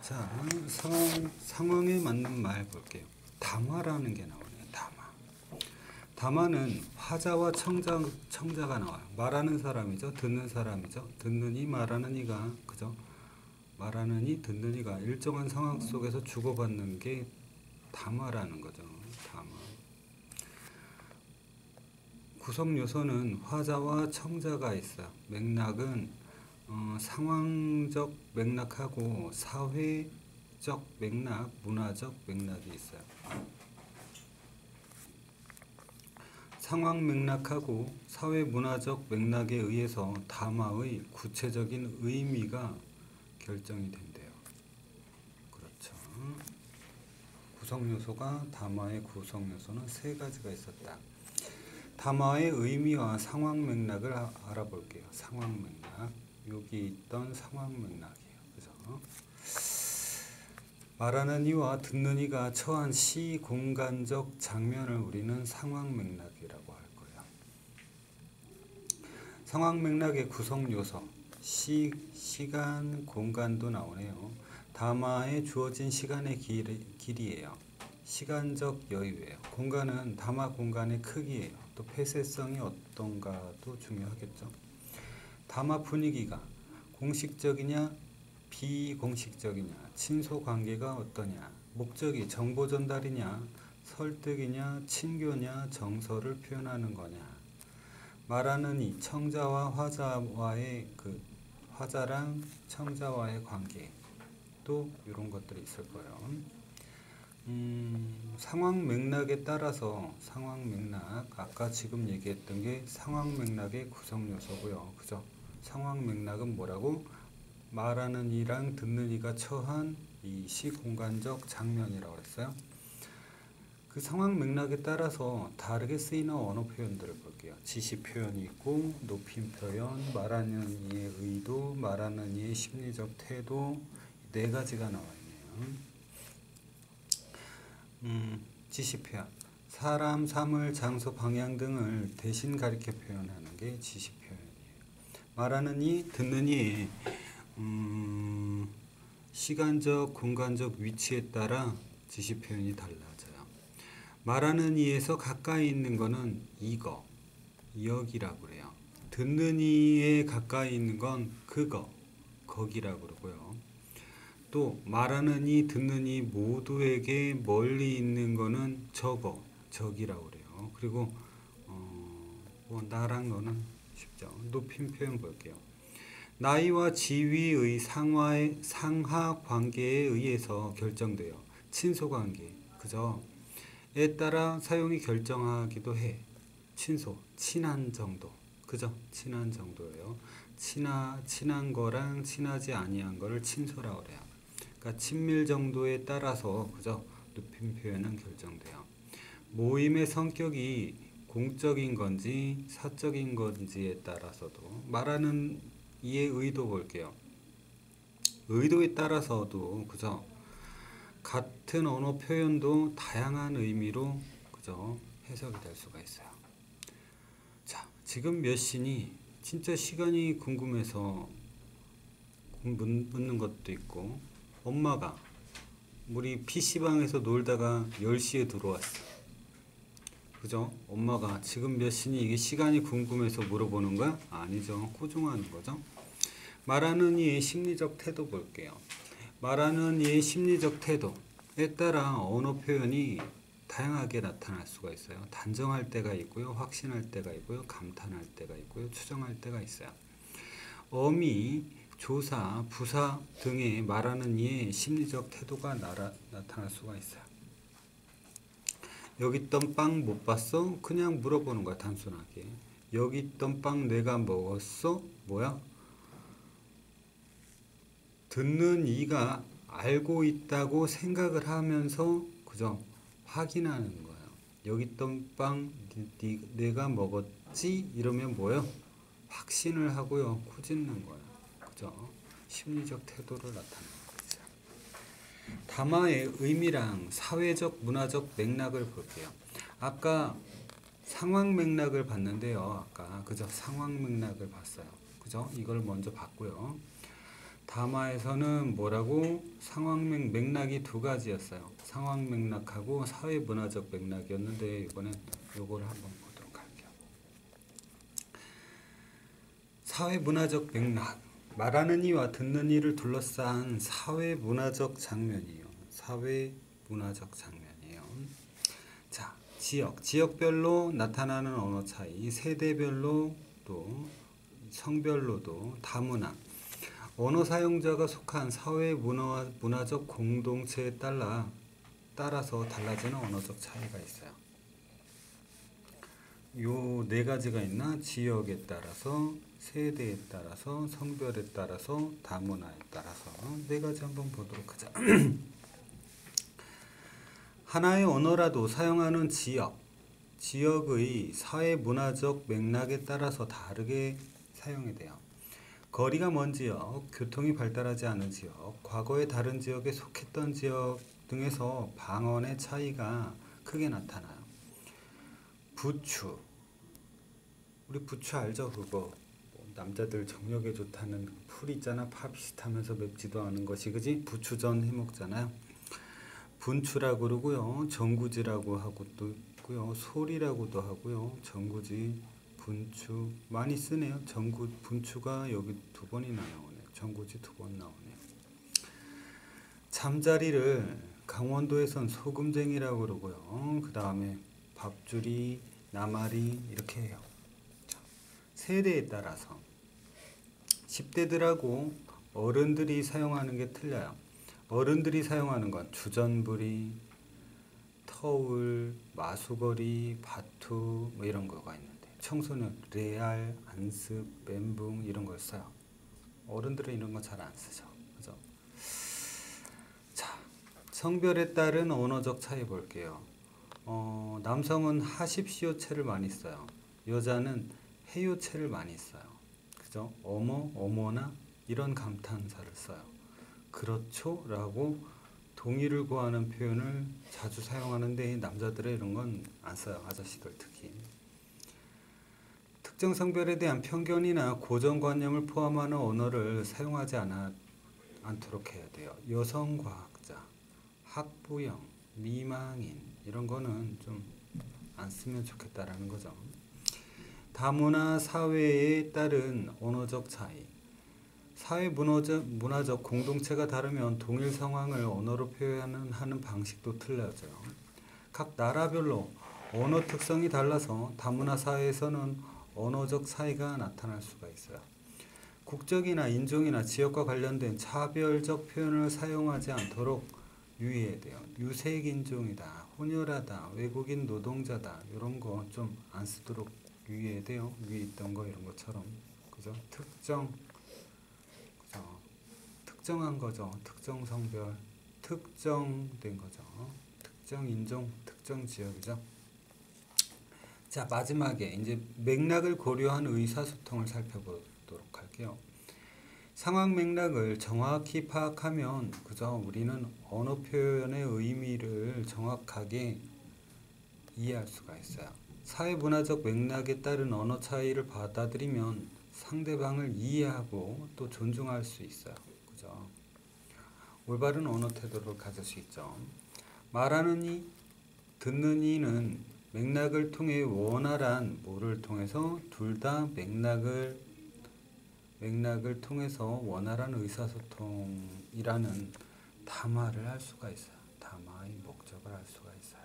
자, 상황에 맞는 말 볼게요. 담화라는 게 나오네요. 담화. 담화는 화자와 청자가 나와요. 말하는 사람이죠. 듣는 사람이죠. 듣는 이, 말하는 이가, 그죠? 말하는 이, 듣는 이가 일정한 상황 속에서 주고받는 게 담화라는 거죠. 담화. 구성 요소는 화자와 청자가 있어요. 맥락은 상황적 맥락하고 사회적 맥락, 문화적 맥락이 있어요. 상황 맥락하고 사회 문화적 맥락에 의해서 담화의 구체적인 의미가 결정이 된대요. 그렇죠. 구성 요소가 담화의 구성 요소는 세 가지가 있었다. 담화의 의미와 상황 맥락을 알아볼게요. 상황 맥락. 여기 있던 상황 맥락이에요. 그죠? 말하는 이와 듣는 이가 처한 시 공간적 장면을 우리는 상황 맥락이라고 할 거예요. 상황 맥락의 구성 요소, 시간, 공간도 나오네요. 담화에 주어진 시간의 길이에요. 시간적 여유예요. 공간은 담화 공간의 크기예요. 또 폐쇄성이 어떤가도 중요하겠죠. 담화 분위기가 공식적이냐 비공식적이냐, 친소 관계가 어떠냐, 목적이 정보 전달이냐, 설득이냐, 친교냐, 정서를 표현하는 거냐, 말하는 이 청자와 화자와의 화자랑 청자와의 관계, 또 이런 것들이 있을 거예요. 상황 맥락에 따라서 상황 맥락, 아까 지금 얘기했던 게 상황 맥락의 구성 요소고요. 그죠? 상황 맥락은 뭐라고? 말하는 이랑 듣는 이가 처한 이 시공간적 장면이라고 했어요. 그 상황 맥락에 따라서 다르게 쓰이는 언어 표현들을 볼게요. 지시 표현이 있고, 높임 표현, 말하는 이의 의도, 말하는 이의 심리적 태도, 네 가지가 나와 있네요. 지시 표현. 사람, 사물, 장소, 방향 등을 대신 가리켜 표현하는 게 지시 표현이에요. 말하는 이, 듣는 이의 시간적, 공간적 위치에 따라 지시 표현이 달라져요. 말하는 이에서 가까이 있는 거는 이거, 여기라고 그래요. 듣는 이에 가까이 있는 건 그거, 거기라고 그러고요. 또 말하는 이, 듣는 이 모두에게 멀리 있는 거는 저거, 저기라고 그래요. 그리고 나랑 너는 쉽죠. 높임 표현 볼게요. 나이와 지위의 상하 관계에 의해서 결정돼요. 친소 관계, 그죠? 에 따라 사용이 결정하기도 해. 친소, 친한 정도, 그죠? 친한 정도예요. 친한 거랑 친하지 아니한 거를 친소라고 그래요. 그러니까 친밀 정도에 따라서, 그죠? 높임 표현은 결정돼요. 모임의 성격이 공적인 건지 사적인 건지에 따라서도 말하는 이의 의도 볼게요. 의도에 따라서도, 그죠? 같은 언어 표현도 다양한 의미로, 그죠? 해석이 될 수가 있어요. 자, 지금 몇 시니? 진짜 시간이 궁금해서 묻는 것도 있고, 엄마가 우리 PC방에서 놀다가 10시에 들어왔어. 그죠? 엄마가 지금 몇 시니? 이게 시간이 궁금해서 물어보는 거야? 아니죠. 꾸중하는 거죠. 말하는 이의 심리적 태도 볼게요. 말하는 이의 심리적 태도에 따라 언어 표현이 다양하게 나타날 수가 있어요. 단정할 때가 있고요. 확신할 때가 있고요. 감탄할 때가 있고요. 추정할 때가 있어요. 어미, 조사, 부사 등의 말하는 이의 심리적 태도가 나타날 수가 있어요. 여기 있던 빵 못 봤어? 그냥 물어보는 거야. 단순하게. 여기 있던 빵 내가 먹었어? 뭐야? 듣는 이가 알고 있다고 생각을 하면서, 그죠? 확인하는 거예요. 여기 있던 빵 내가 먹었지? 이러면 뭐예요? 확신을 하고요. 꾸짖는 거예요. 그죠? 심리적 태도를 나타내는 거죠. 담화의 의미랑 사회적, 문화적 맥락을 볼게요. 아까 상황 맥락을 봤는데요. 아까, 그죠? 상황 맥락을 봤어요. 그죠? 이걸 먼저 봤고요. 담화에서는 뭐라고? 상황 맥락이 두 가지였어요. 상황 맥락하고 사회 문화적 맥락이었는데 이번엔 요거를 한번 보도록 할게요. 사회 문화적 맥락. 말하는 이와 듣는 이를 둘러싼 사회 문화적 장면이에요. 사회 문화적 장면이에요. 자, 지역별로 나타나는 언어 차이, 세대별로 또 성별로도 다문화. 언어 사용자가 속한 사회 문화적 공동체에 따라서 달라지는 언어적 차이가 있어요. 요 네 가지가 있나? 지역에 따라서, 세대에 따라서, 성별에 따라서, 다문화에 따라서 네 가지 한번 보도록 하자. 하나의 언어라도 사용하는 지역의 사회 문화적 맥락에 따라서 다르게 사용이 돼요. 거리가 먼 지역, 교통이 발달하지 않은 지역, 과거의 다른 지역에 속했던 지역 등에서 방언의 차이가 크게 나타나요. 부추, 우리 부추 알죠? 그거 남자들 정력에 좋다는 풀 있잖아. 파 비슷하면서 맵지도 않은 것이, 그지? 부추전 해먹잖아요. 분추라고 그러고요. 전구지라고 하고 또 있고요. 소리라고도 하고요. 전구지, 분추 많이 쓰네요. 분추가 여기 두 번이나 나오네요. 전구지 두 번 나오네요. 잠자리를 강원도에선 소금쟁이라고 그러고요. 그 다음에 밥줄이, 나말이 이렇게 해요. 자, 세대에 따라서 10대들하고 어른들이 사용하는 게 틀려요. 어른들이 사용하는 건 주전부리, 터울, 마수거리, 바투 뭐 이런 거가 있는데, 청소년 레알, 안습, 멘붕 이런 걸 써요. 어른들은 이런 거 잘 안 쓰죠. 그죠? 자, 성별에 따른 언어적 차이 볼게요. 남성은 하십시오체를 많이 써요. 여자는 해요체를 많이 써요. 그죠? 어머, 어머나 이런 감탄사를 써요. 그렇죠? 라고 동의를 구하는 표현을 자주 사용하는데 남자들은 이런 건 안 써요. 아저씨들 특히. 특정 성별에 대한 편견이나 고정관념을 포함하는 언어를 사용하지 않도록 해야 돼요. 여성과학자, 학부형, 미망인 이런 거는 좀 안 쓰면 좋겠다라는 거죠. 다문화 사회에 따른 언어적 차이. 사회 문화적 공동체가 다르면 동일 상황을 언어로 표현하는 방식도 틀려져요. 각 나라별로 언어 특성이 달라서 다문화 사회에서는 언어적 차이가 나타날 수가 있어요. 국적이나 인종이나 지역과 관련된 차별적 표현을 사용하지 않도록 유의해야 돼요. 유색인종이다, 혼혈하다, 외국인 노동자다 이런 거 좀 안 쓰도록 유의해야 돼요. 위에 있던 거 이런 것처럼. 그죠? 특정한 거죠. 특정 성별, 특정된 거죠. 특정 인종, 특정 지역이죠. 자, 마지막에 이제 맥락을 고려한 의사소통을 살펴보도록 할게요. 상황 맥락을 정확히 파악하면 그죠? 우리는 언어 표현의 의미를 정확하게 이해할 수가 있어요. 사회 문화적 맥락에 따른 언어 차이를 받아들이면 상대방을 이해하고 또 존중할 수 있어요. 그죠? 올바른 언어 태도를 가질 수 있죠. 말하는 이, 듣는 이는 맥락을 통해 원활한 뭐를 통해서 둘 다 맥락을 통해서 원활한 의사소통이라는 담화를 할 수가 있어요. 담화의 목적을 알 수가 있어요.